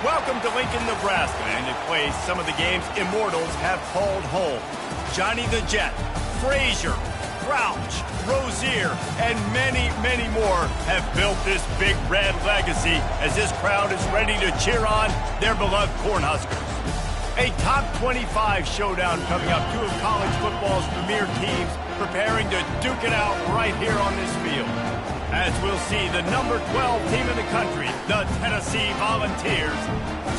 Welcome to Lincoln, Nebraska, and it plays some of the games immortals have called home. Johnny the Jet, Frazier, Crouch, Rozier, and many, many more have built this Big Red legacy as this crowd is ready to cheer on their beloved Cornhuskers. A top 25 showdown coming up. Two of college football's premier teams preparing to duke it out right here on this field. As we'll see the number 12 team in the country, the Tennessee Volunteers,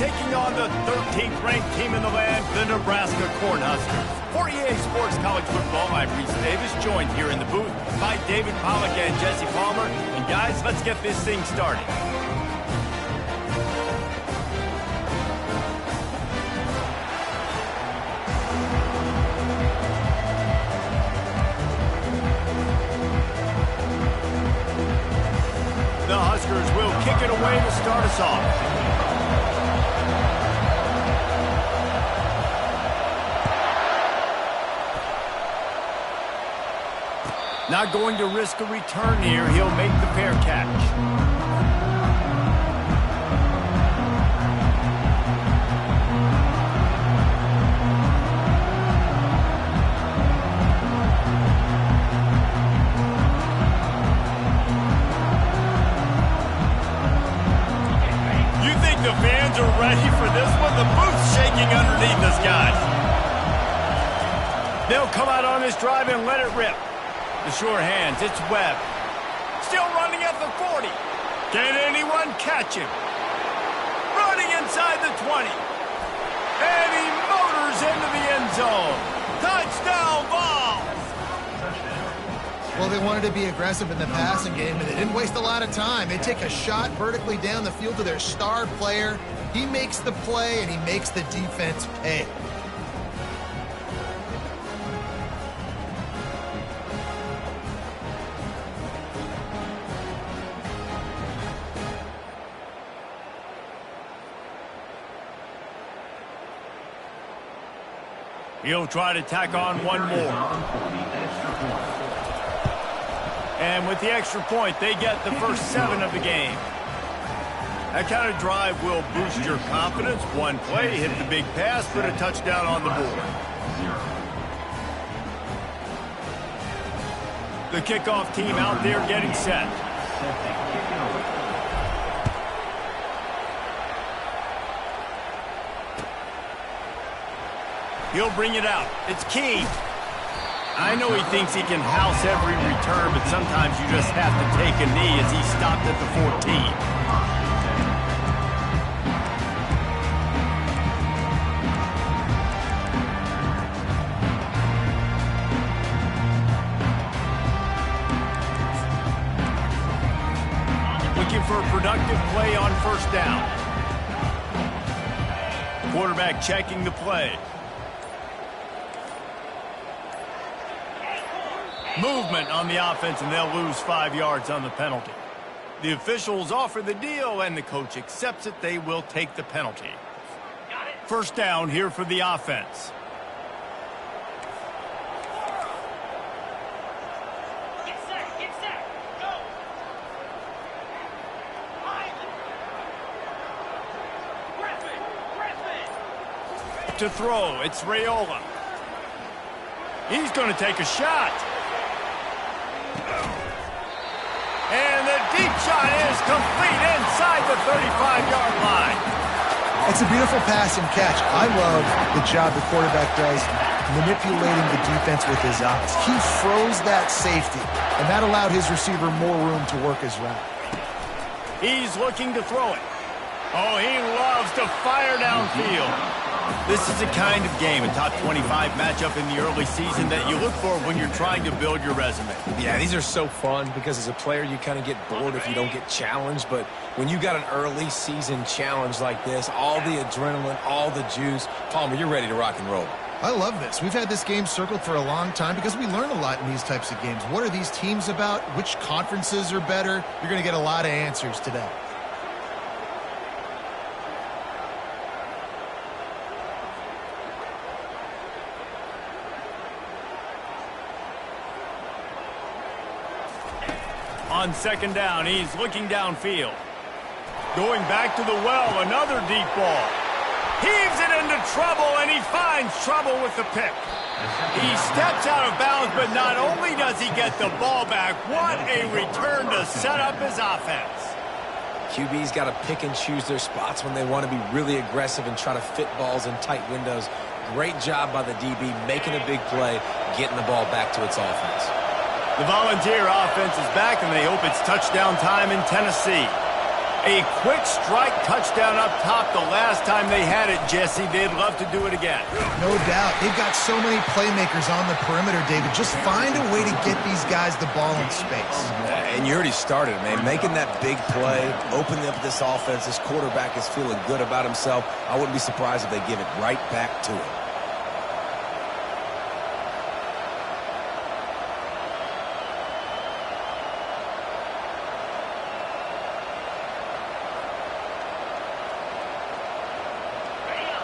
taking on the 13th ranked team in the land, the Nebraska Cornhuskers. For EA Sports College Football, I'm Reese Davis, joined here in the booth by David Pollack and Jesse Palmer. And guys, let's get this thing started. The Huskers will kick it away to start us off. Not going to risk a return here. He'll make the fair catch. The fans are ready for this one. The booth's shaking underneath us, guys. They'll come out on this drive and let it rip. The sure hands, it's Webb. Still running at the 40. Can anyone catch him? Running inside the 20. And he motors into the end zone. Touchdown ball. Well, they wanted to be aggressive in the passing game, and they didn't waste a lot of time. They take a shot vertically down the field to their star player. He makes the play, and he makes the defense pay. He'll try to tack on one more. And with the extra point, they get the first 7 of the game. That kind of drive will boost your confidence. One play, hit the big pass, put a touchdown on the board. The kickoff team out there getting set. He'll bring it out. It's Key. I know he thinks he can house every return, but sometimes you just have to take a knee as he stopped at the 14. Looking for a productive play on first down. Quarterback checking the play. Movement on the offense, and they'll lose 5 yards on the penalty. The officials offer the deal, and the coach accepts it. They will take the penalty. First down here for the offense. Get set, go! Griffin! To throw, it's Raiola. He's going to take a shot. And the deep shot is complete inside the 35-yard line. It's a beautiful pass and catch. I love the job the quarterback does manipulating the defense with his eyes. He froze that safety, and that allowed his receiver more room to work his route. He's looking to throw it. Oh, he loves to fire downfield. This is the kind of game, a top 25 matchup in the early season that you look for when you're trying to build your resume. Yeah, these are so fun because as a player, you kind of get bored if you don't get challenged. But when you got an early season challenge like this, all the adrenaline, all the juice, Palmer, you're ready to rock and roll. I love this. We've had this game circled for a long time because we learn a lot in these types of games. What are these teams about? Which conferences are better? You're going to get a lot of answers today. On second down, he's looking downfield. Going back to the well, another deep ball. Heaves it into trouble, and he finds trouble with the pick. He steps out of bounds, but not only does he get the ball back, what a return to set up his offense. QB's got to pick and choose their spots when they want to be really aggressive and try to fit balls in tight windows. Great job by the DB making a big play, getting the ball back to its offense. The Volunteer offense is back, and they hope it's touchdown time in Tennessee. A quick strike touchdown up top the last time they had it, Jesse. They'd love to do it again. No doubt. They've got so many playmakers on the perimeter, David. Just find a way to get these guys the ball in space. And you already started, man. Making that big play, opening up this offense. This quarterback is feeling good about himself. I wouldn't be surprised if they give it right back to him.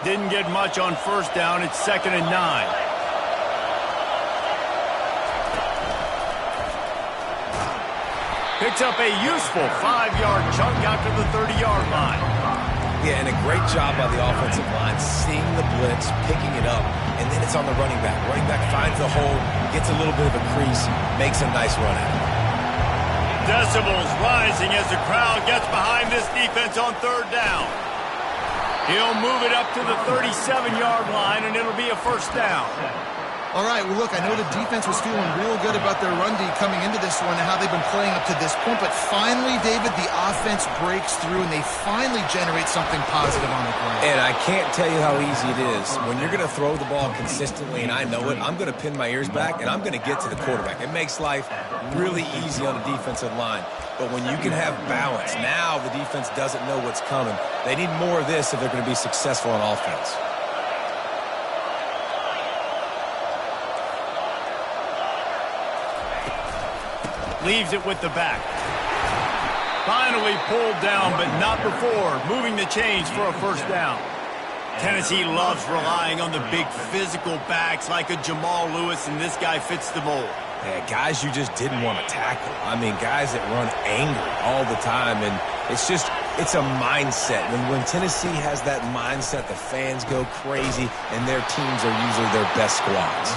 Didn't get much on first down. It's 2nd and 9. Picks up a useful 5-yard chunk out to the 30-yard line. Yeah, and a great job by the offensive line, seeing the blitz, picking it up, and then it's on the running back. Running back finds the hole, gets a little bit of a crease, makes a nice run at it. Decibels rising as the crowd gets behind this defense on 3rd down. He'll move it up to the 37-yard line, and it'll be a first down. All right, well, look, I know the defense was feeling real good about their run D coming into this one and how they've been playing up to this point, but finally, David, the offense breaks through, and they finally generate something positive on the ground. And I can't tell you how easy it is. When you're going to throw the ball consistently, and I know it, I'm going to pin my ears back, and I'm going to get to the quarterback. It makes life really easy on the defensive line. But when you can have balance, now the defense doesn't know what's coming. They need more of this if they're going to be successful on offense. Leaves it with the back. Finally pulled down, but not before moving the chains for a first down. Tennessee loves relying on the big physical backs like a Jamal Lewis, and this guy fits the mold. Yeah, guys you just didn't want to tackle. I mean, guys that run angry all the time, and it's a mindset. When Tennessee has that mindset, the fans go crazy, and their teams are usually their best squads.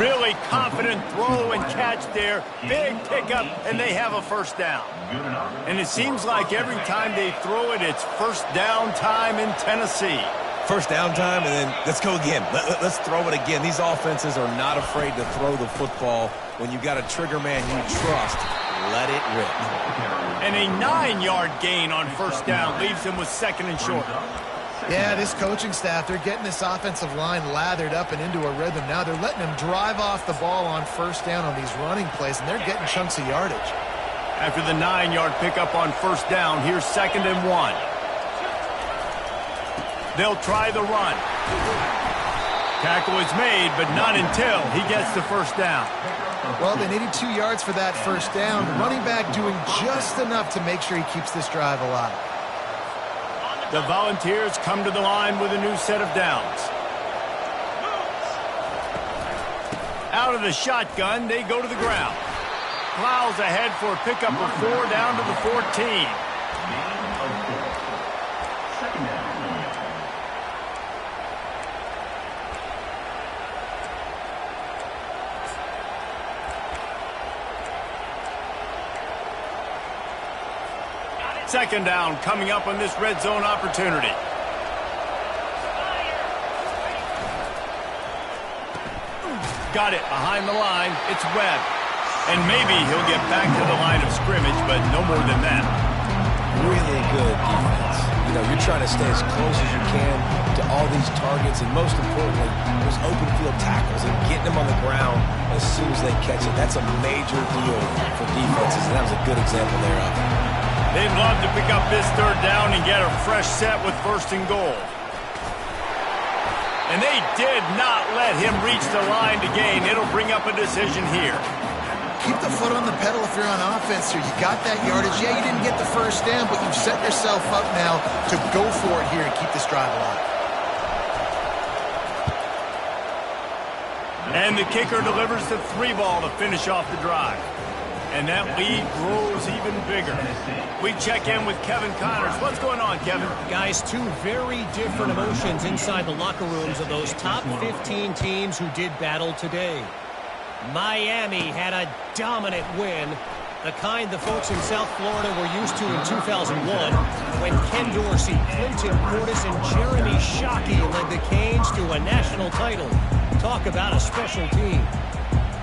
Really confident throw and catch there. Big pickup, and they have a first down. And it seems like every time they throw it, it's first down time in Tennessee. First down time, and then let's go again. Let's throw it again. These offenses are not afraid to throw the football. When you got a trigger man you trust, let it rip. And a 9-yard gain on first down leaves him with 2nd and short. Yeah, this coaching staff, they're getting this offensive line lathered up and into a rhythm. Now they're letting them drive off the ball on first down on these running plays, and they're getting chunks of yardage. After the 9-yard pickup on first down, here's 2nd and 1. They'll try the run. Tackle is made, but not until he gets the first down. Well, they needed 2 yards for that first down. The running back doing just enough to make sure he keeps this drive alive. The Volunteers come to the line with a new set of downs. Out of the shotgun, they go to the ground. Plows ahead for a pickup of 4 down to the 14. Second down coming up on this red zone opportunity. Got it behind the line. It's Webb. And maybe he'll get back to the line of scrimmage, but no more than that. Really good defense. You know, you're trying to stay as close as you can to all these targets, and most importantly, those open field tackles and getting them on the ground as soon as they catch it. That's a major deal for defenses, and that was a good example there of it. They'd love to pick up this third down and get a fresh set with 1st and goal. And they did not let him reach the line to gain. It'll bring up a decision here. Keep the foot on the pedal if you're on offense here. You got that yardage. Yeah, you didn't get the first down, but you've set yourself up now to go for it here and keep this drive alive. And the kicker delivers the 3 ball to finish off the drive. And that lead grows even bigger. We check in with Kevin Connors. What's going on, Kevin? Guys, two very different emotions inside the locker rooms of those top 15 teams who did battle today. Miami had a dominant win, the kind the folks in South Florida were used to in 2001 when Ken Dorsey, Clinton Portis, and Jeremy Shockey led the Canes to a national title. Talk about a special team.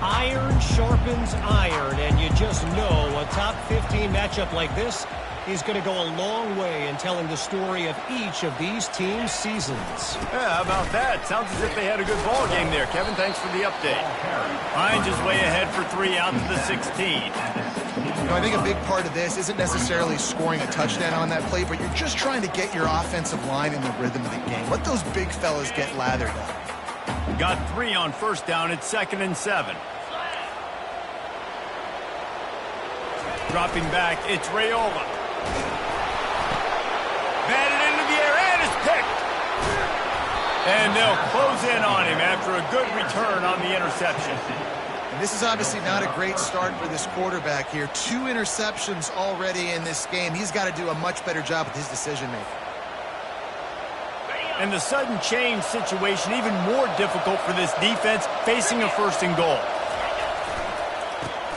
Iron sharpens iron, and you just know a top 15 matchup like this is going to go a long way in telling the story of each of these teams' seasons. Yeah, how about that? Sounds as if they had a good ball game there. Kevin, thanks for the update. Hines is way ahead for 3 out to the 16. You know, I think a big part of this isn't necessarily scoring a touchdown on that play, but you're just trying to get your offensive line in the rhythm of the game. Let those big fellas get lathered up. Got 3 on first down. It's 2nd and 7. Dropping back, it's Raiola. Batted into the air, and it's picked. And they'll close in on him after a good return on the interception. And this is obviously not a great start for this quarterback here. 2 interceptions already in this game. He's got to do a much better job with his decision-making. And the sudden change situation even more difficult for this defense facing a 1st and goal.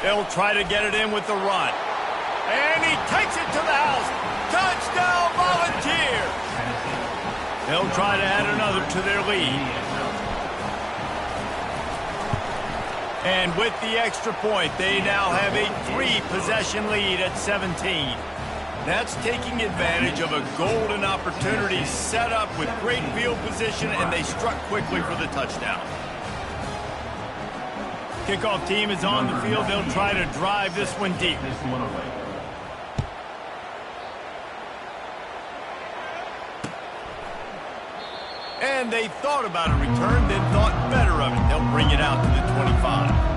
They'll try to get it in with the run. And he takes it to the house. Touchdown, Volunteers! They'll try to add another to their lead. And with the extra point, they now have a 3-possession lead at 17. That's taking advantage of a golden opportunity set up with great field position, and they struck quickly for the touchdown. Kickoff team is on the field. They'll try to drive this one deep. And they thought about a return, then thought better of it. They'll bring it out to the 25.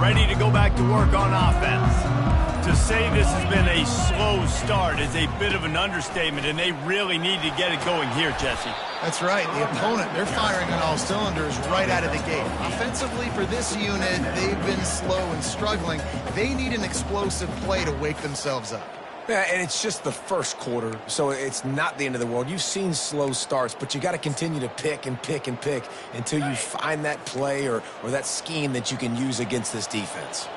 Ready to go back to work on offense. To say this has been a slow start is a bit of an understatement, and they really need to get it going here, Jesse. That's right. The opponent, they're firing on all cylinders right out of the gate. Offensively, for this unit, they've been slow and struggling. They need an explosive play to wake themselves up. Yeah, and it's just the first quarter, so it's not the end of the world. You've seen slow starts, but you got to continue to pick and pick and pick until you find that play or that scheme that you can use against this defense.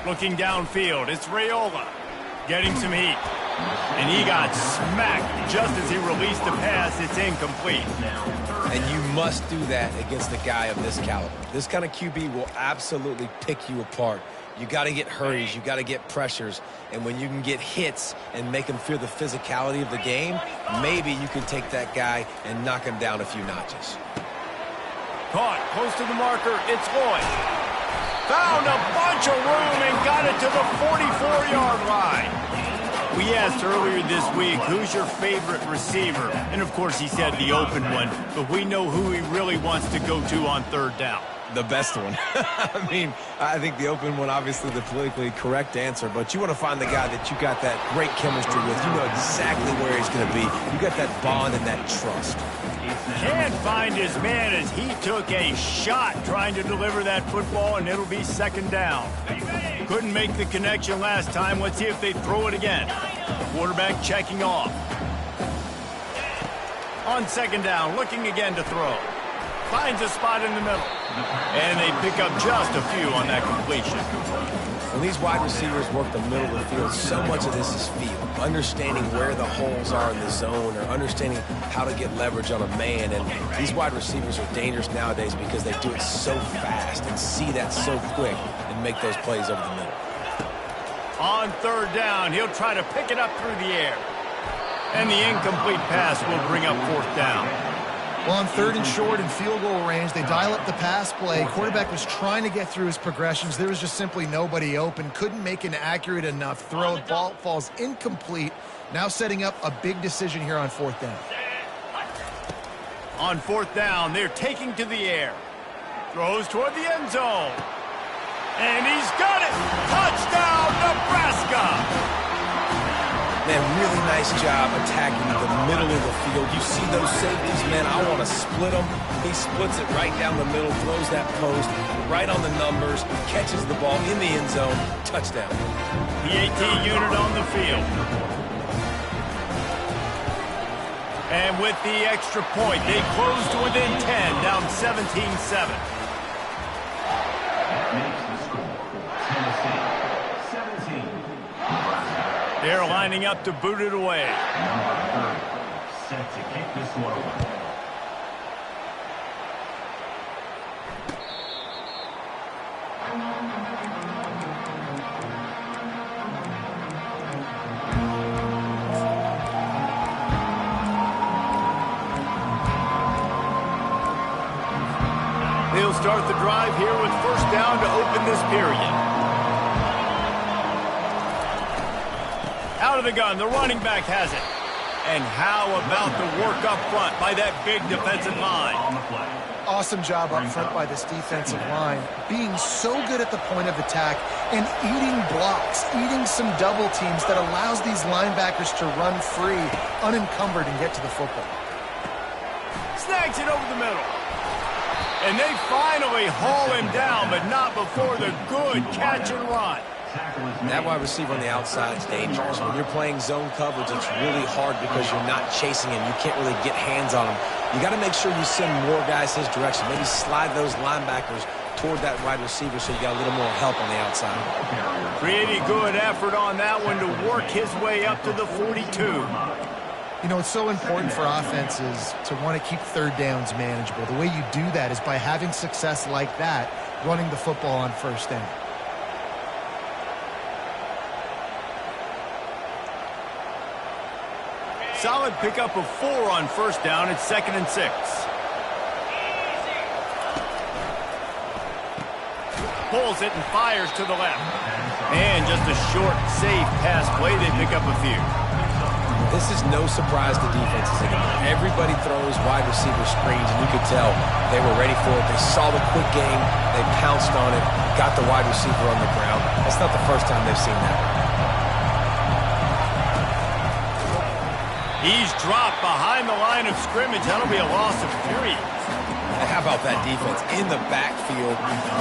Looking downfield, it's Raiola getting some heat. And he got smacked just as he released the pass. It's incomplete. And you must do that against a guy of this caliber. This kind of QB will absolutely pick you apart. You got to get hurries, you got to get pressures, and when you can get hits and make him feel the physicality of the game, maybe you can take that guy and knock him down a few notches. Caught, close to the marker, it's Lloyd. Found a bunch of room and got it to the 44-yard line. We asked earlier this week, who's your favorite receiver? And of course he said the open one, but we know who he really wants to go to on 3rd down. The best one. I mean, I think the open one, obviously the politically correct answer, but you want to find the guy that you got that great chemistry with. You know exactly where he's going to be. You got that bond and that trust. Can't find his man as he took a shot trying to deliver that football, and it'll be 2nd down. Couldn't make the connection last time. Let's see if they throw it again. Quarterback checking off. On 2nd down, looking again to throw. Finds a spot in the middle. And they pick up just a few on that completion. When these wide receivers work the middle of the field, so much of this is feel. Understanding where the holes are in the zone or understanding how to get leverage on a man. And these wide receivers are dangerous nowadays because they do it so fast and see that so quick and make those plays over the middle. On 3rd down, he'll try to pick it up through the air. And the incomplete pass will bring up 4th down. Well, on 3rd and short and field goal range, they dial up the pass play. Quarterback was trying to get through his progressions. There was just simply nobody open. Couldn't make an accurate enough throw. Ball falls incomplete. Now setting up a big decision here on 4th down. On 4th down, they're taking to the air. Throws toward the end zone. And he's got it! Touchdown, Nebraska! Man, really nice job attacking the middle of the field. You see those safeties, man, I want to split them. He splits it right down the middle, throws that post, right on the numbers, catches the ball in the end zone, touchdown. PAT unit on the field. And with the extra point, they close to within 10, down 17-7. They're lining up to boot it away. Number 30, set to kick this one away. They'll start the drive here with first down to open this period. Out of the gun, the running back has it. And how about the work up front by that big defensive line? Awesome job up front by this defensive line, being so good at the point of attack and eating blocks, eating some double teams that allows these linebackers to run free, unencumbered, and get to the football. Snags it over the middle. And they finally haul him down, but not before the good catch and run. That wide receiver on the outside is dangerous. When you're playing zone coverage, it's really hard because you're not chasing him. You can't really get hands on him. You got to make sure you send more guys his direction. Maybe slide those linebackers toward that wide receiver so you got a little more help on the outside. Pretty good effort on that one to work his way up to the 42. You know, it's so important for offenses to want to keep third downs manageable. The way you do that is by having success like that, running the football on first down. Solid pickup of 4 on first down. It's 2nd and 6. Pulls it and fires to the left. And just a short, safe pass play. They pick up a few. This is no surprise to defenses anymore. Everybody throws wide receiver screens, and you could tell they were ready for it. They saw the quick game. They pounced on it, got the wide receiver on the ground. That's not the first time they've seen that. He's dropped behind the line of scrimmage. That'll be a loss of 3. And how about that defense? In the backfield,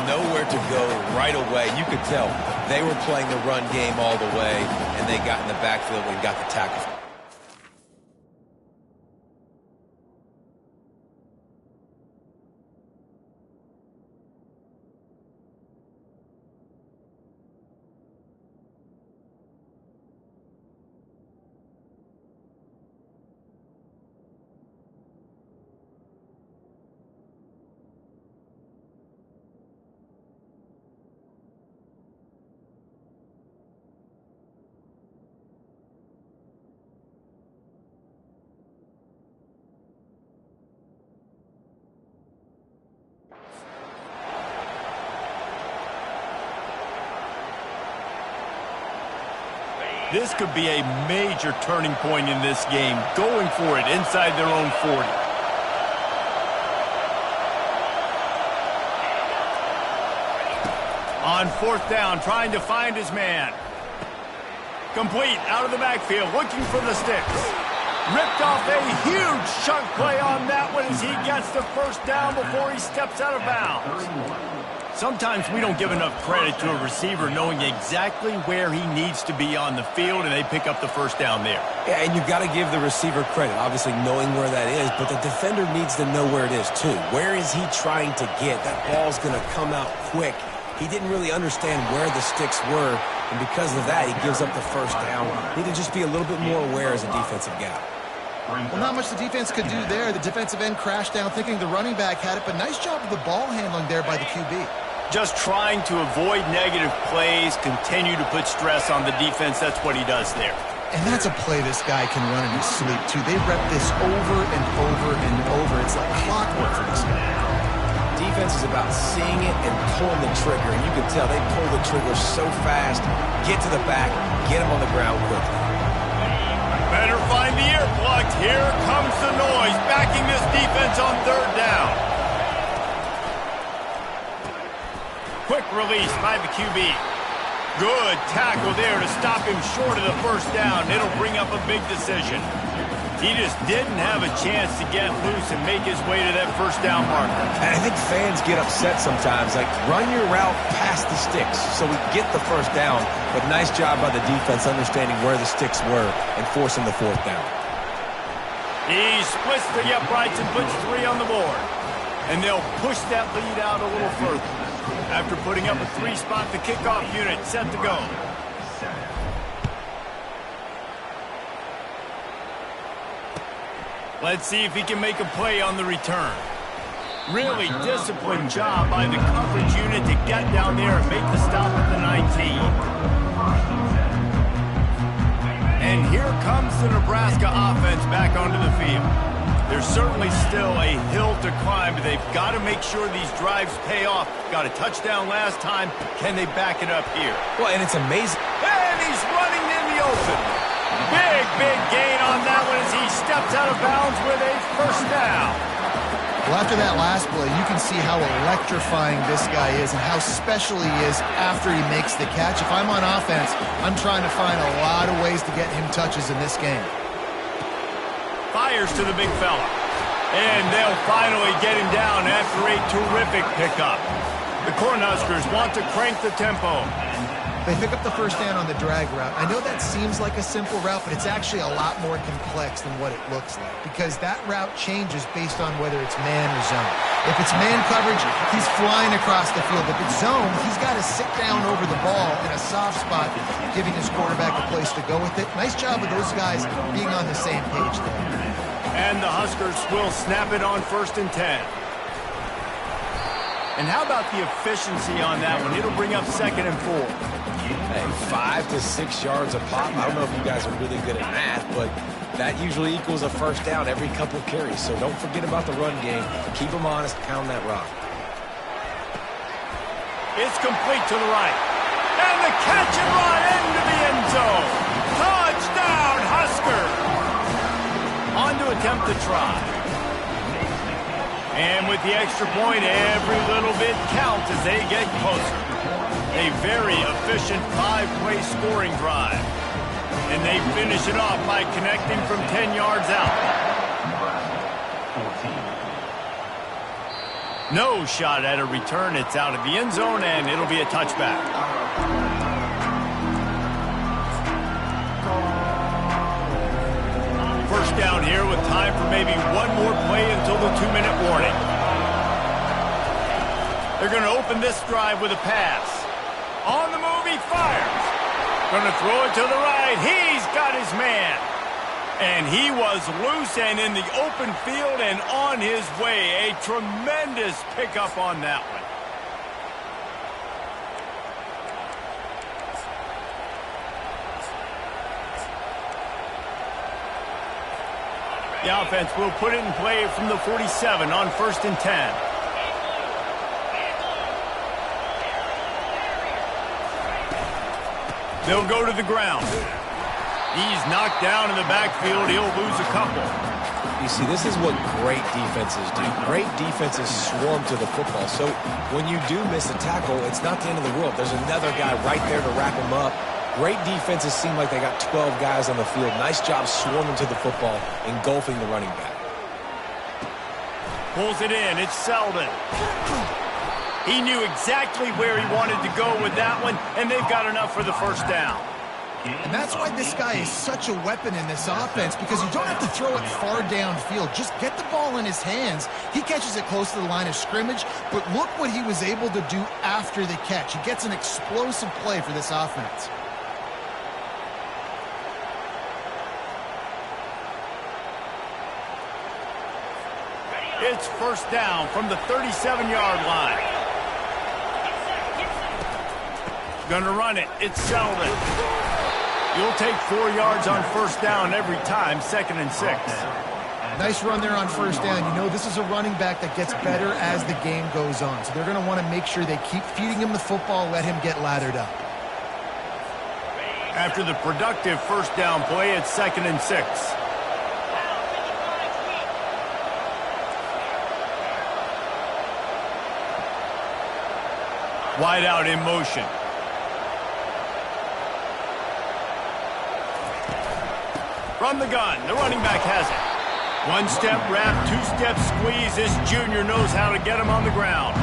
nowhere to go right away. You could tell they were playing the run game all the way, and they got in the backfield and got the tackle. This could be a major turning point in this game, going for it inside their own 40. On fourth down, trying to find his man. Complete, out of the backfield, looking for the sticks. Ripped off a huge chunk play on that one as he gets the first down before he steps out of bounds. Sometimes we don't give enough credit to a receiver knowing exactly where he needs to be on the field, and they pick up the first down there. Yeah, and you've got to give the receiver credit, obviously knowing where that is, but the defender needs to know where it is too. Where is he trying to get? That ball's going to come out quick. He didn't really understand where the sticks were, and because of that, he gives up the first down. Need to just be a little bit more aware as a defensive guy. Well, not much the defense could do there. The defensive end crashed down thinking the running back had it, but nice job of the ball handling there by the QB. Just trying to avoid negative plays, continue to put stress on the defense. That's what he does there. And that's a play this guy can run in his sleep, too. They rep this over and over and over. It's like clockwork for this guy. Defense is about seeing it and pulling the trigger. And you can tell they pull the trigger so fast, get to the back, get him on the ground quickly. Better find the earplugs. Here comes the noise, backing this defense on third down. Quick release by the QB. Good tackle there to stop him short of the first down. It'll bring up a big decision. He just didn't have a chance to get loose and make his way to that first down marker. And I think fans get upset sometimes. Like, run your route past the sticks so we get the first down. But nice job by the defense understanding where the sticks were and forcing the fourth down. He splits the uprights and puts 3 on the board. And they'll push that lead out a little further. After putting up a 3-spot, the kickoff unit set to go. Let's see if he can make a play on the return. Really disciplined job by the coverage unit to get down there and make the stop at the 19. And here comes the Nebraska offense back onto the field. There's certainly still a hill to climb, but they've got to make sure these drives pay off. Got a touchdown last time. Can they back it up here? Well, and it's amazing. And he's running in the open. Big gain on that one as he steps out of bounds with a first down. Well, after that last play, you can see how electrifying this guy is and how special he is after he makes the catch. If I'm on offense, I'm trying to find a lot of ways to get him touches in this game. Fires to the big fella. And they'll finally get him down after a terrific pickup. The Cornhuskers want to crank the tempo. They pick up the first down on the drag route. I know that seems like a simple route, but it's actually a lot more complex than what it looks like because that route changes based on whether it's man or zone. If it's man coverage, he's flying across the field. If it's zone, he's got to sit down over the ball in a soft spot, giving his quarterback a place to go with it. Nice job of those guys being on the same page there. And the Huskers will snap it on 1st and 10. And how about the efficiency on that one? It'll bring up 2nd and 4. Hey, 5 to 6 yards a pop. I don't know if you guys are really good at math, but that usually equals a first down every couple carries. So don't forget about the run game. Keep them honest, pound that rock. It's complete to the right. And the catch and run into the end zone. Touchdown, Huskers! On to attempt the try. And with the extra point, every little bit counts as they get closer. A very efficient 5-play scoring drive. And they finish it off by connecting from 10 yards out. 14. No shot at a return. It's out of the end zone, and it'll be a touchback. First down here with time for maybe one more play until the 2-minute warning. They're going to open this drive with a pass. On the move, he fires. Going to throw it to the right. He's got his man. And he was loose and in the open field and on his way. A tremendous pickup on that one. The offense will put it in play from the 47 on 1st and 10. They'll go to the ground. He's knocked down in the backfield. He'll lose a couple. You see, this is what great defenses do. Great defenses swarm to the football. So when you do miss a tackle, it's not the end of the world. There's another guy right there to wrap him up. Great defenses seem like they got 12 guys on the field. Nice job swarming to the football, engulfing the running back. Pulls it in. It's Selden. He knew exactly where he wanted to go with that one, and they've got enough for the first down. And that's why this guy is such a weapon in this offense, because you don't have to throw it far downfield. Just get the ball in his hands. He catches it close to the line of scrimmage, but look what he was able to do after the catch. He gets an explosive play for this offense. It's first down from the 37-yard line. Gonna run it. It's Selden. You'll take 4 yards on first down every time, 2nd and 6. Nice run there on first down. You know, this is a running back that gets better as the game goes on. So they're going to want to make sure they keep feeding him the football, let him get lathered up. After the productive first down play, it's 2nd and 6. Wide out in motion. From the gun, the running back has it. One-step wrap, two-step squeeze. This junior knows how to get him on the ground.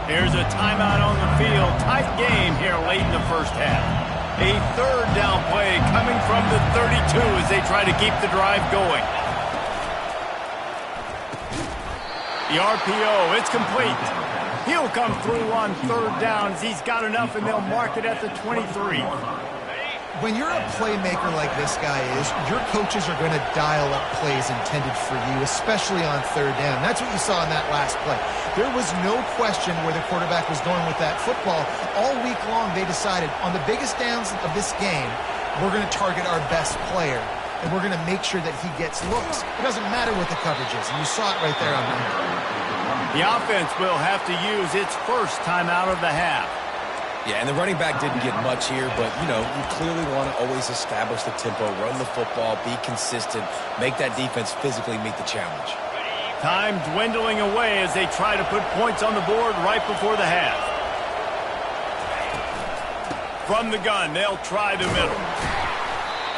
Here's a timeout on the field. Tight game here late in the first half. A third down play coming from the 32 as they try to keep the drive going. The RPO, it's complete. He'll come through on third downs. He's got enough, and they'll mark it at the 23. When you're a playmaker like this guy is, your coaches are going to dial up plays intended for you, especially on third down. That's what you saw in that last play. There was no question where the quarterback was going with that football. All week long, they decided on the biggest downs of this game, we're going to target our best player, and we're going to make sure that he gets looks. It doesn't matter what the coverage is, and you saw it right there on that. The offense will have to use its first timeout of the half. Yeah, and the running back didn't get much here, but, you know, you clearly want to always establish the tempo, run the football, be consistent, make that defense physically meet the challenge. Time dwindling away as they try to put points on the board right before the half. From the gun, they'll try the middle.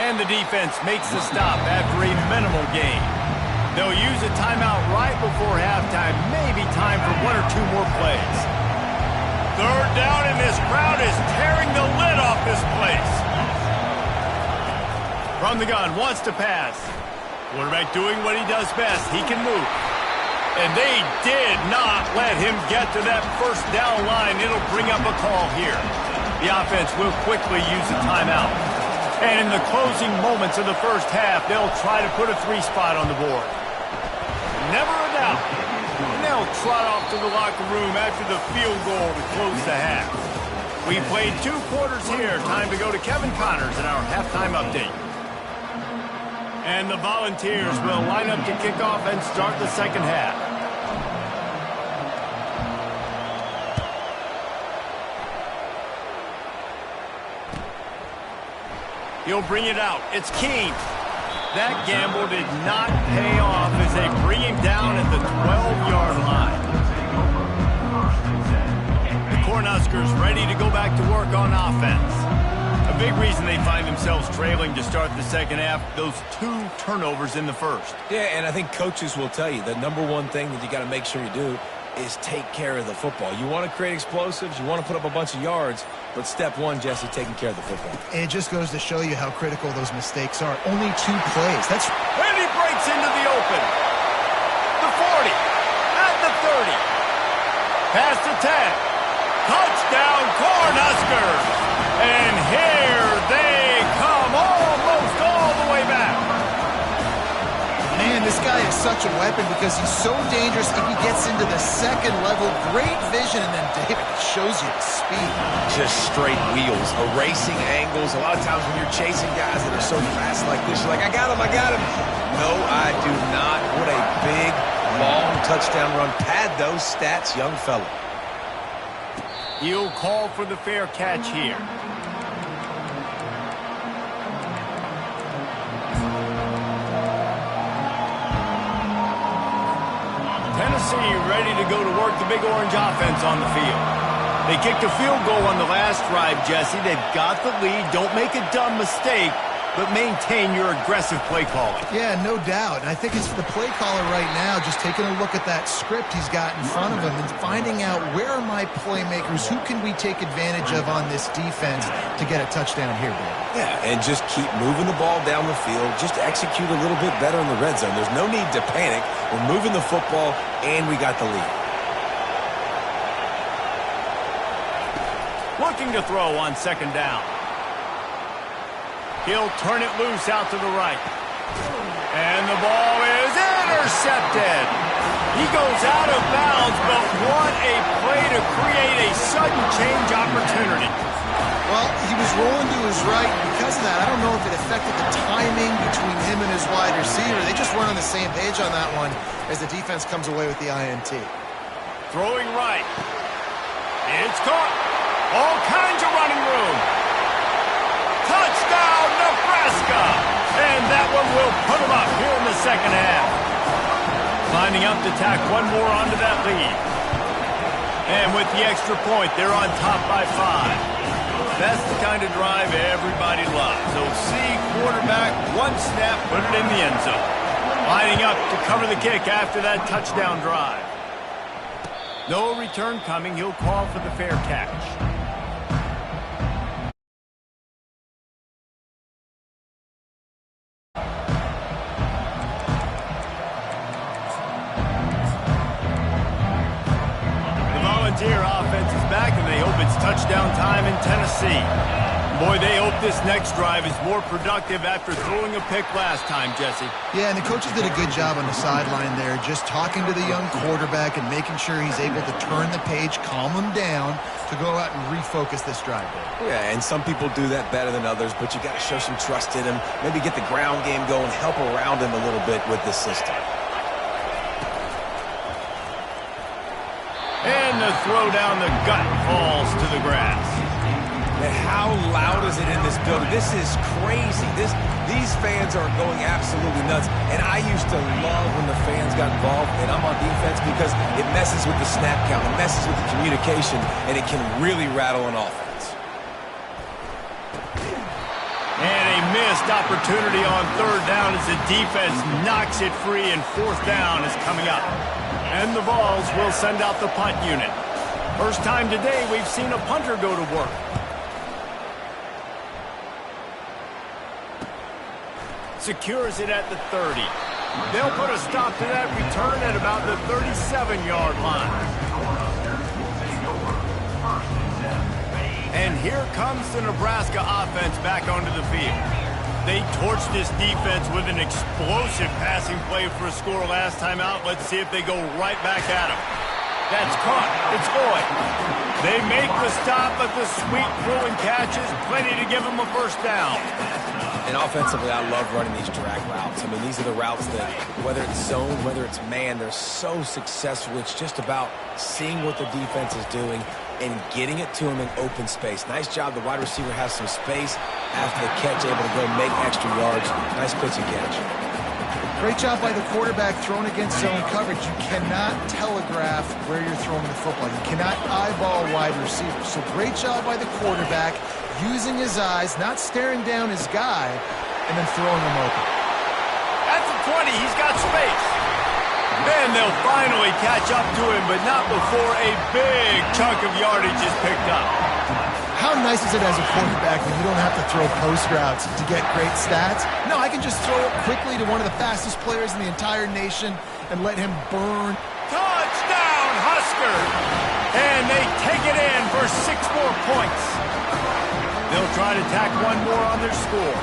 And the defense makes the stop after a minimal gain. They'll use a timeout right before halftime, maybe time for one or two more plays. Third down, and this crowd is tearing the lid off this place. From the gun, wants to pass. Quarterback doing what he does best. He can move. And they did not let him get to that first down line. It'll bring up a call here. The offense will quickly use a timeout. And in the closing moments of the first half, they'll try to put a 3-spot on the board. Never a doubt. And they'll trot off to the locker room after the field goal to close the half. We played 2 quarters here. Time to go to Kevin Connors in our halftime update. And the Volunteers will line up to kick off and start the second half. He'll bring it out. It's Keene. That gamble did not pay off as they bring him down at the 12-yard line. The Cornhuskers ready to go back to work on offense. A big reason they find themselves trailing to start the second half, those 2 turnovers in the first. Yeah, and I think coaches will tell you the number one thing that you got to make sure you do is take care of the football. You want to create explosives, you want to put up a bunch of yards, but step one, Jesse, taking care of the football. And it just goes to show you how critical those mistakes are. Only 2 plays. That's... And he breaks into the open. The 40. At the 30. Past the 10. Touchdown, Cornhuskers. And here they come almost all the way back. Man, this guy is such a weapon because he's so dangerous if he gets into the second level. Great vision, and then David shows you the speed. Just straight wheels, erasing angles. A lot of times when you're chasing guys that are so fast like this, you're like, I got him, I got him. No, I do not. What a big, long touchdown run. Pad those stats, young fella. He'll call for the fair catch here. Tennessee ready to go to work the Big Orange offense on the field. They kicked a field goal on the last drive, Jesse. They've got the lead. Don't make a dumb mistake, but maintain your aggressive play calling. Yeah, no doubt. And I think it's the play caller right now just taking a look at that script he's got in front of him and finding out where are my playmakers, who can we take advantage of on this defense to get a touchdown here, Dave. Yeah, and just keep moving the ball down the field. Just execute a little bit better in the red zone. There's no need to panic. We're moving the football, and we got the lead. Looking to throw on second down. He'll turn it loose out to the right. And the ball is intercepted. He goes out of bounds, but what a play to create a sudden change opportunity. Well, he was rolling to his right. Because of that, I don't know if it affected the timing between him and his wide receiver. They just weren't on the same page on that one as the defense comes away with the INT. Throwing right. It's caught. All kinds of running room. Touchdown, Nebraska! And that one will put them up here in the second half. Lining up to tack one more onto that lead. And with the extra point, they're on top by 5. That's the kind of drive everybody loves. They'll see quarterback, one snap, put it in the end zone. Lining up to cover the kick after that touchdown drive. No return coming. He'll call for the fair catch. Volunteer offense is back, and they hope it's touchdown time in Tennessee. Boy, they hope this next drive is more productive after throwing a pick last time, Jesse. Yeah, and the coaches did a good job on the sideline there, just talking to the young quarterback and making sure he's able to turn the page, calm him down to go out and refocus this drive there. Yeah, and some people do that better than others, but you got to show some trust in him, maybe get the ground game going, help around him a little bit with this system. And the throw down the gut falls to the grass. And how loud is it in this building? This is crazy. These fans are going absolutely nuts. And I used to love when the fans got involved, and I'm on defense, because it messes with the snap count, it messes with the communication, and it can really rattle an offense. And a missed opportunity on third down as the defense knocks it free, and fourth down is coming up. And the Vols will send out the punt unit. First time today we've seen a punter go to work. Secures it at the 30. They'll put a stop to that return at about the 37-yard line. And here comes the Nebraska offense back onto the field. They torched this defense with an explosive passing play for a score last time out. Let's see if they go right back at him. That's caught. It's Boyd. They make the stop, but the sweet throw and catches plenty to give them a first down. And offensively, I love running these drag routes. I mean, these are the routes that, whether it's zone, whether it's man, they're so successful. It's just about seeing what the defense is doing and getting it to him in open space. Nice job. The wide receiver has some space after the catch, able to go make extra yards. Nice pitch and catch. Great job by the quarterback thrown against zone coverage. You cannot telegraph where you're throwing the football. You cannot eyeball wide receivers. So great job by the quarterback using his eyes, not staring down his guy, and then throwing him open. At the 20, he's got space. Then they'll finally catch up to him, but not before a big chunk of yardage is picked up. How nice is it as a quarterback when you don't have to throw post routes to get great stats? No, I can just throw it quickly to one of the fastest players in the entire nation and let him burn. Touchdown, Huskers! And they take it in for 6 more points. They'll try to tack one more on their score.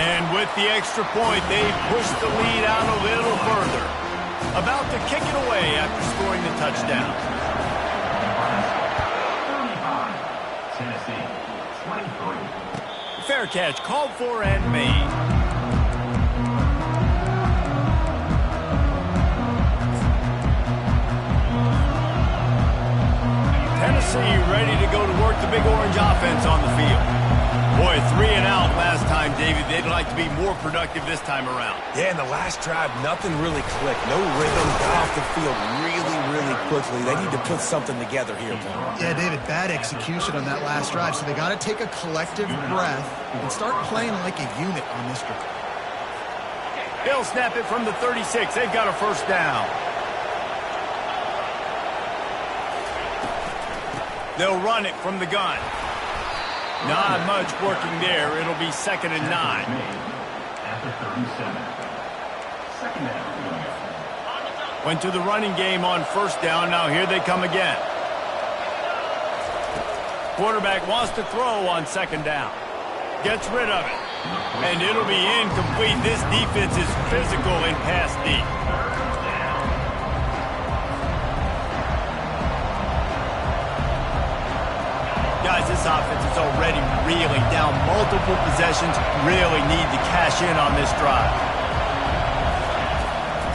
And with the extra point, they push the lead out a little further. About to kick it away after scoring the touchdown. Tennessee, 23. Fair catch called for and made. Tennessee ready to go to work the Big Orange offense on the field. Boy, 3 and out last time, David. They'd like to be more productive this time around. Yeah, in the last drive, nothing really clicked. No rhythm, got off the field really quickly. They need to put something together here, Paul. Yeah, David, bad execution on that last drive. So they got to take a collective breath and start playing like a unit on this drive. They'll snap it from the 36. They've got a first down. They'll run it from the gun. Not much working there. It'll be 2nd and 9. At the 37. Second down. Went to the running game on first down. Now here they come again. Quarterback wants to throw on 2nd down. Gets rid of it. And it'll be incomplete. This defense is physical in pass deep. Guys, this offense is already reeling down multiple possessions. Really need to cash in on this drive.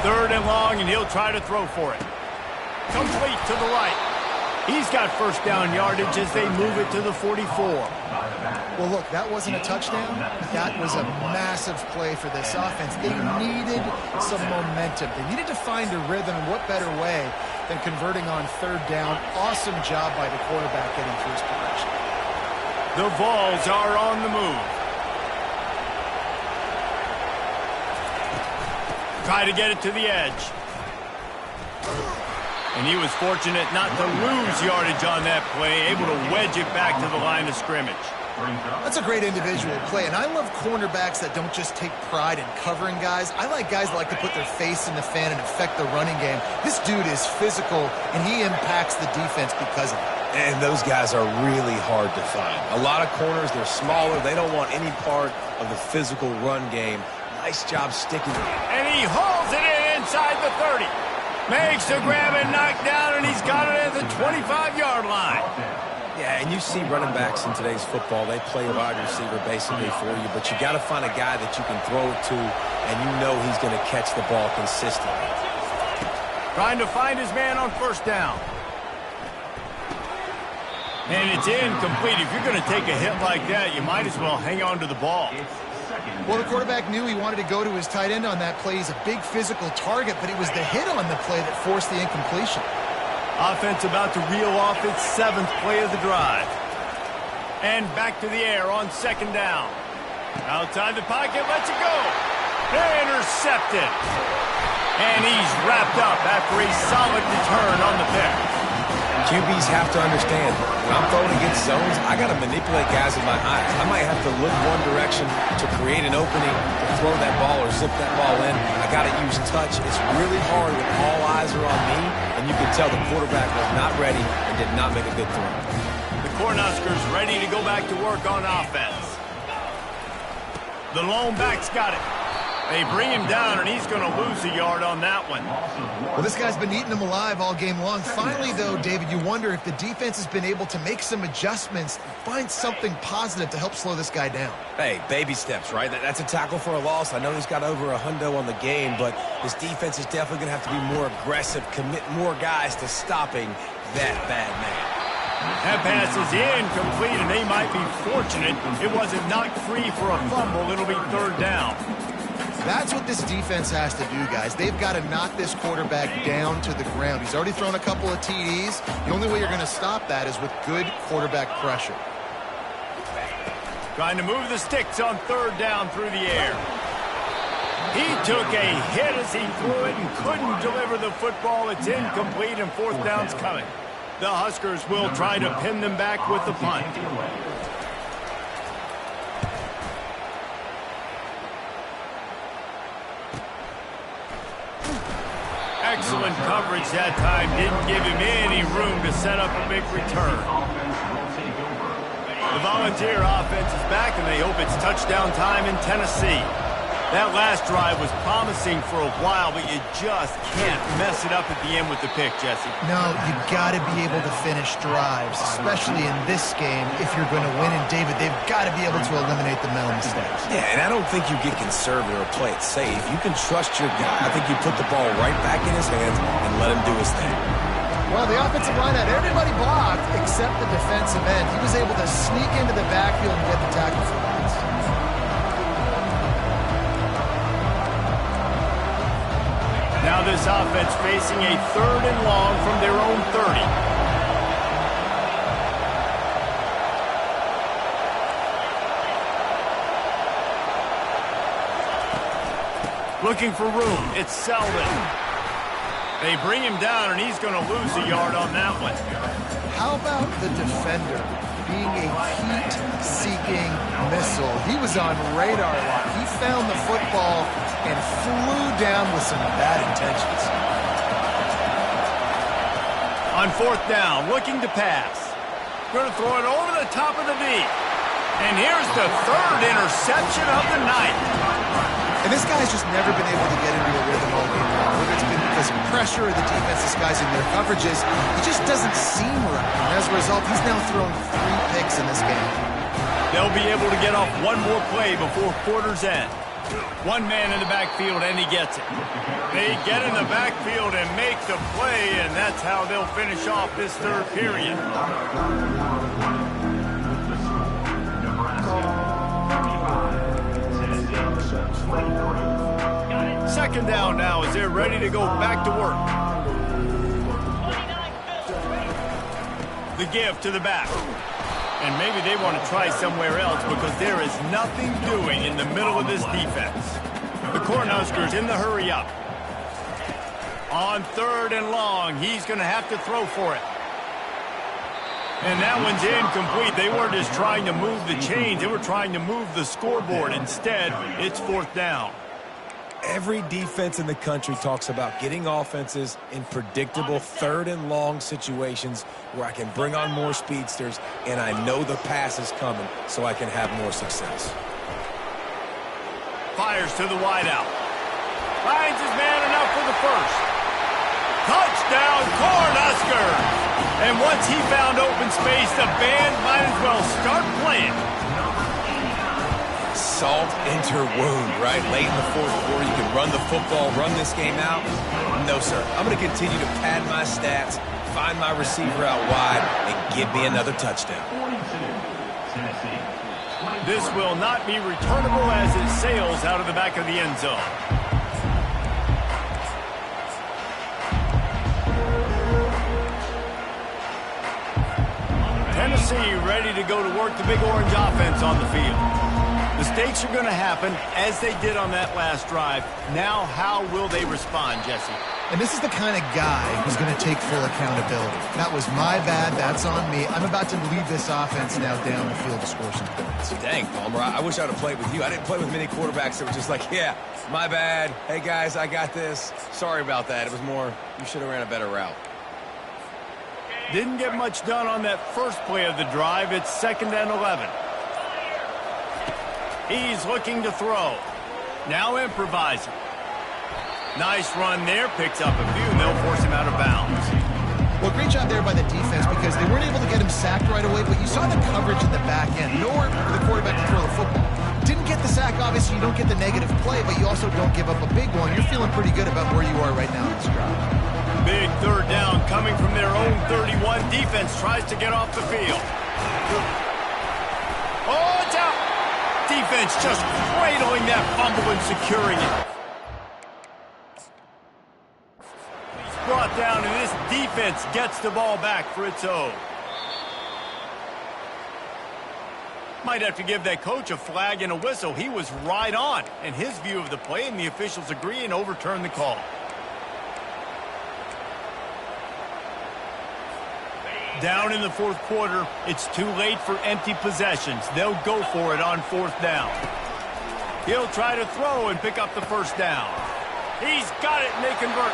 3rd and long, and he'll try to throw for it. Complete to the right. He's got first down yardage as they move it to the 44. Well, look, that wasn't a touchdown. That was a massive play for this offense. They needed some momentum. They needed to find a rhythm, and what better way then converting on third down. Awesome job by the quarterback getting through his progression. The Vols are on the move. Try to get it to the edge. And he was fortunate not to lose yardage on that play, able to wedge it back to the line of scrimmage. That's a great individual play, and I love cornerbacks that don't just take pride in covering guys. I like guys that like to put their face in the fan and affect the running game. This dude is physical, and he impacts the defense because of it. And those guys are really hard to find. A lot of corners, they're smaller. They don't want any part of the physical run game. Nice job sticking. And he hauls it in inside the 30. Makes the grab and knock down, and he's got it at the 25-yard line. Yeah, and you see running backs in today's football, they play a wide receiver basically for you, but you got to find a guy that you can throw it to, and you know he's going to catch the ball consistently. Trying to find his man on first down. And it's incomplete. If you're going to take a hit like that, you might as well hang on to the ball. Well, the quarterback knew he wanted to go to his tight end on that play. He's a big physical target, but it was the hit on the play that forced the incompletion. Offense about to reel off its 7th play of the drive. And back to the air on second down. Outside the pocket, lets it go. Intercepted. And he's wrapped up after a solid return on the pick. QBs have to understand, when I'm throwing against zones, I got to manipulate guys with my eyes. I might have to look one direction to create an opening, to throw that ball or zip that ball in. I got to use touch. It's really hard when all eyes are on me, and you can tell the quarterback was not ready and did not make a good throw. The Cornhuskers ready to go back to work on offense. The lone back's got it. They bring him down, and he's going to lose a yard on that one. Well, this guy's been eating them alive all game long. Finally, though, David, you wonder if the defense has been able to make some adjustments, find something positive to help slow this guy down. Hey, baby steps, right? That's a tackle for a loss. I know he's got over a hundo on the game, but this defense is definitely going to have to be more aggressive, commit more guys to stopping that bad man. That pass is incomplete, and they might be fortunate it wasn't knocked free for a fumble. It'll be third down. That's what this defense has to do, guys. They've got to knock this quarterback down to the ground. He's already thrown a couple of TDs. The only way you're going to stop that is with good quarterback pressure. Trying to move the sticks on third down through the air. He took a hit as he threw it and couldn't deliver the football. It's incomplete, and fourth down's coming. The Huskers will try to pin them back with the punt. Excellent coverage that time. Didn't give him any room to set up a big return. The Volunteer offense is back, and they hope it's touchdown time in Tennessee. That last drive was promising for a while, but you just can't mess it up at the end with the pick, Jesse. No, you've got to be able to finish drives, especially in this game. If you're going to win, and David, they've got to be able to eliminate the mental mistakes. Yeah, and I don't think you get conservative or play it safe. You can trust your guy. I think you put the ball right back in his hands and let him do his thing. Well, the offensive line had everybody blocked except the defensive end. He was able to sneak into the backfield and get the tackle for loss. Now this offense facing a third and long from their own 30. Looking for room. It's Selden. They bring him down, and he's going to lose a yard on that one. How about the defender being a heat-seeking missile? He was on radar lock. He found the football and flew down with some bad intentions. On fourth down, looking to pass. Going to throw it over the top of the knee. And here's the third interception of the night. And this guy's just never been able to get into a rhythm all game long. Whether it's been because of pressure or the defense disguising their coverages, he just doesn't seem right. And as a result, he's now thrown 3 picks in this game. They'll be able to get off one more play before quarter's end. One man in the backfield, and he gets it. They get in the backfield and make the play, and that's how they'll finish off this third period. Second down now as they're ready to go back to work. The give to the back. And maybe they want to try somewhere else because there is nothing doing in the middle of this defense. The Cornhuskers in the hurry up. On 3rd and long, he's going to have to throw for it. And that one's incomplete. They weren't just trying to move the chains. They were trying to move the scoreboard. Instead, it's 4th down. Every defense in the country talks about getting offenses in predictable 3rd and long situations where I can bring on more speedsters and I know the pass is coming so I can have more success. Fires to the wideout. Finds his man enough for the first. Touchdown, Cornhuskers! And once he found open space, the band might as well start playing. Salt into wound, right? Late in the 4th quarter, you can run the football, run this game out. No, sir. I'm going to continue to pad my stats, find my receiver out wide, and give me another touchdown. This will not be returnable as it sails out of the back of the end zone. Tennessee ready to go to work the Big Orange offense on the field. Mistakes are going to happen as they did on that last drive. Now, how will they respond, Jesse? And this is the kind of guy who's going to take full accountability. That was my bad. That's on me. I'm about to lead this offense now down the field to score some points. Dang, Palmer, I wish I would have played with you. I didn't play with many quarterbacks that were just like, yeah, my bad. Hey, guys, I got this. Sorry about that. It was more, you should have ran a better route. Didn't get much done on that first play of the drive. It's 2nd and 11. He's looking to throw. Now improvising. Nice run there. Picks up a few, and they'll force him out of bounds. Well, great job there by the defense because they weren't able to get him sacked right away, but you saw the coverage in the back end. Nowhere for the quarterback to throw the football. Didn't get the sack, obviously. You don't get the negative play, but you also don't give up a big one. You're feeling pretty good about where you are right now in this drive. Big 3rd down coming from their own 31. Defense tries to get off the field. Oh, it's out. Defense just cradling that fumble and securing it. He's brought down, and this defense gets the ball back for its own. Might have to give that coach a flag and a whistle. He was right on in his view of the play, and the officials agree and overturn the call. Down in the 4th quarter, it's too late for empty possessions. They'll go for it on 4th down. He'll try to throw and pick up the first down. He's got it, and they convert.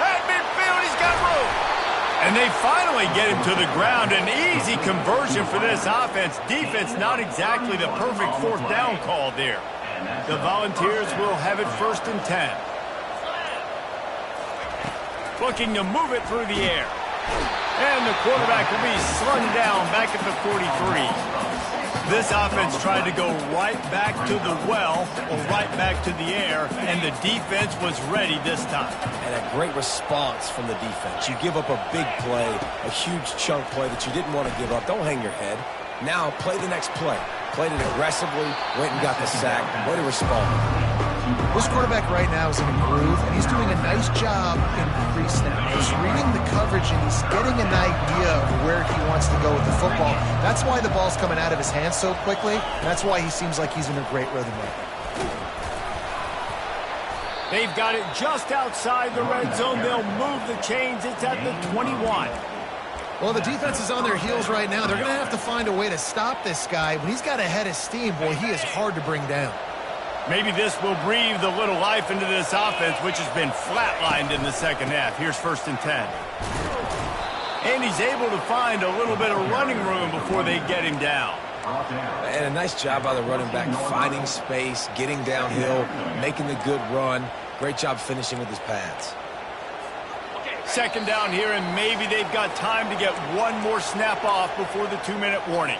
At midfield, he's got room. And they finally get him to the ground. An easy conversion for this offense. Defense, not exactly the perfect 4th down call there. The Volunteers will have it 1st and 10. Looking to move it through the air. And the quarterback will be slung down back at the 43. This offense tried to go right back to the well or right back to the air, and the defense was ready this time. And a great response from the defense. You give up a big play, a huge chunk play that you didn't want to give up. Don't hang your head. Now play the next play. Played it aggressively, went and got the sack. Way to respond. This quarterback right now is in a groove, and he's doing a nice job in pre-snap. He's reading the coverage, and he's getting an idea of where he wants to go with the football. That's why the ball's coming out of his hands so quickly, and that's why he seems like he's in a great rhythm right now. They've got it just outside the red zone. They'll move the chains. It's at the 21. Well, the defense is on their heels right now. They're going to have to find a way to stop this guy. When he's got a head of steam, boy, he is hard to bring down. Maybe this will breathe a little life into this offense, which has been flatlined in the 2nd half. Here's 1st and 10. And he's able to find a little bit of running room before they get him down. And a nice job by the running back, finding space, getting downhill, making the good run. Great job finishing with his pads. 2nd down here, and maybe they've got time to get one more snap off before the 2-minute warning.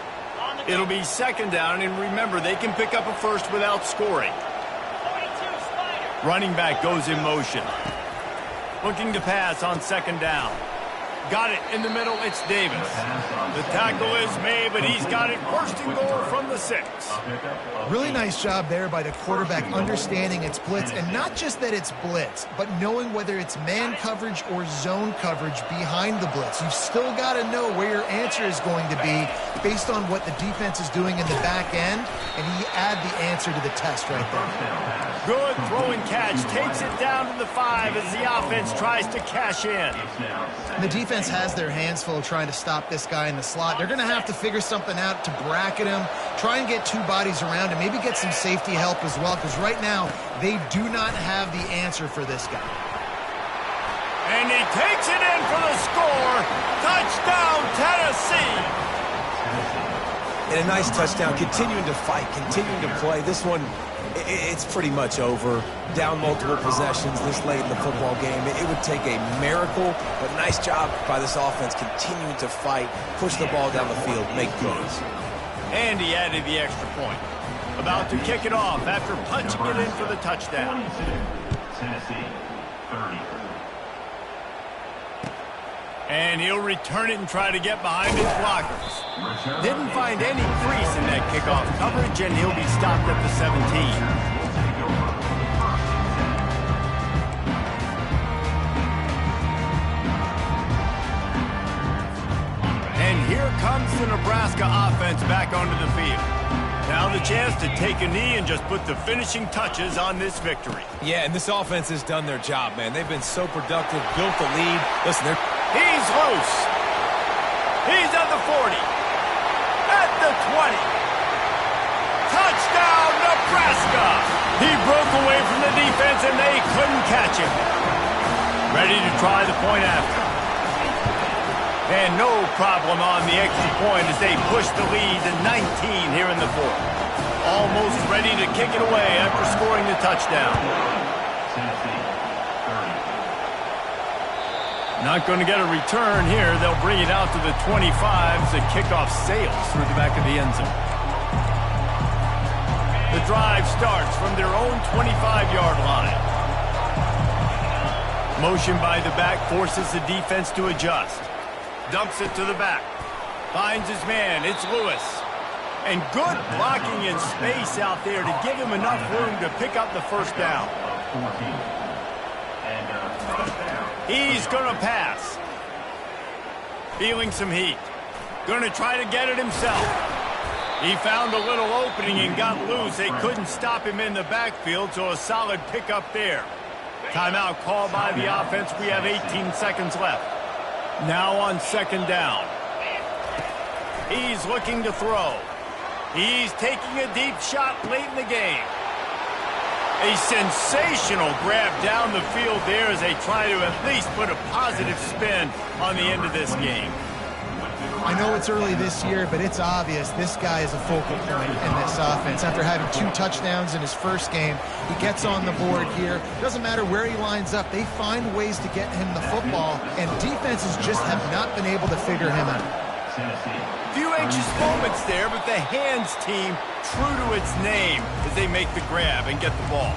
It'll be 2nd down, and remember, they can pick up a first without scoring. Running back goes in motion. Looking to pass on 2nd down. Got it in the middle. It's Davis. The tackle is made, but he's got it first and goal from the 6. Really nice job there by the quarterback understanding it's blitz, and not just that it's blitz, but knowing whether it's man coverage or zone coverage behind the blitz. You've still got to know where your answer is going to be based on what the defense is doing in the back end, and he add the answer to the test right there. Good throw and catch. Takes it down to the 5 as the offense tries to cash in. The defense has their hands full trying to stop this guy in the slot. They're going to have to figure something out to bracket him, try and get 2 bodies around him, maybe get some safety help as well, because right now they do not have the answer for this guy. And he takes it in for the score. Touchdown, Tennessee. And a nice touchdown, continuing to fight, continuing to play. This one, it's pretty much over. Down multiple possessions this late in the football game. It would take a miracle, but nice job by this offense continuing to fight, push the ball down the field, make plays. And he added the extra point. About to kick it off after punching it in for the touchdown. Tennessee, 30. And he'll return it and try to get behind his blockers. Didn't find any crease in that kickoff coverage, and he'll be stopped at the 17. And here comes the Nebraska offense back onto the field. Now the chance to take a knee and just put the finishing touches on this victory. Yeah, and this offense has done their job, man. They've been so productive, built the lead. Listen, He's loose. He's at the 40. At the 20. Touchdown, Nebraska. He broke away from the defense and they couldn't catch him. Ready to try the point after. And no problem on the extra point as they push the lead to 19 here in the 4th. Almost ready to kick it away after scoring the touchdown. Not going to get a return here. They'll bring it out to the 25 as the kickoff sails through the back of the end zone. The drive starts from their own 25-yard line. Motion by the back forces the defense to adjust. Dumps it to the back. Finds his man. It's Lewis. And good blocking in space out there to give him enough room to pick up the first down. He's going to pass. Feeling some heat. Going to try to get it himself. He found a little opening and got loose. They couldn't stop him in the backfield, so a solid pickup there. Timeout called by the offense. We have 18 seconds left. Now on second down. He's looking to throw. He's taking a deep shot late in the game. A sensational grab down the field there as they try to at least put a positive spin on the end of this game. I know it's early this year, but it's obvious this guy is a focal point in this offense. After having 2 touchdowns in his first game, he gets on the board here. Doesn't matter where he lines up, they find ways to get him the football, and defenses just have not been able to figure him out. Few anxious moments there, but the hands team true to its name as they make the grab and get the ball.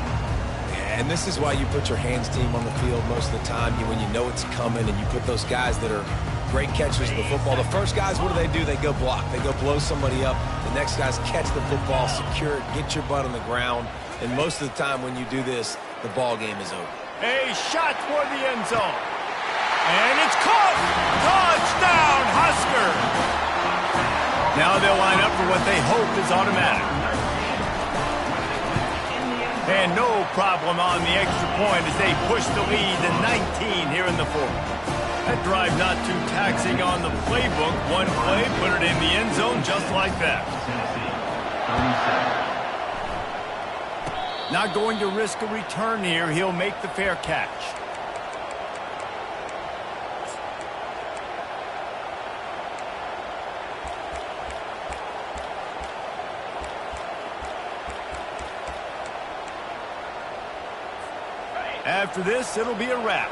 Yeah, and this is why you put your hands team on the field most of the time when you know it's coming, and you put those guys that are great catchers of the football. The first guys, what do? They go block. They go blow somebody up. The next guys catch the football, secure it, get your butt on the ground. And most of the time when you do this, the ball game is over. A shot toward the end zone. And it's caught! Touchdown, Husker! Now they'll line up for what they hope is automatic. And no problem on the extra point as they push the lead to 19 here in the 4th. That drive not too taxing on the playbook. One play, put it in the end zone just like that. Not going to risk a return here. He'll make the fair catch. After this, it'll be a wrap.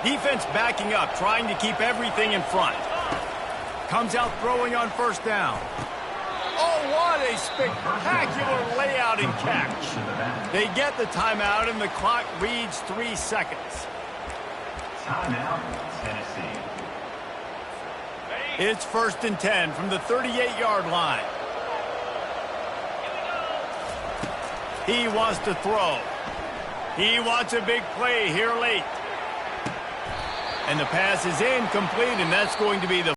Defense backing up, trying to keep everything in front. Comes out throwing on first down. Oh, what a spectacular layout and catch. They get the timeout, and the clock reads 3 seconds. Timeout, Tennessee. It's 1st and 10 from the 38-yard line. He wants to throw. He wants a big play here late. And the pass is incomplete, and that's going to be the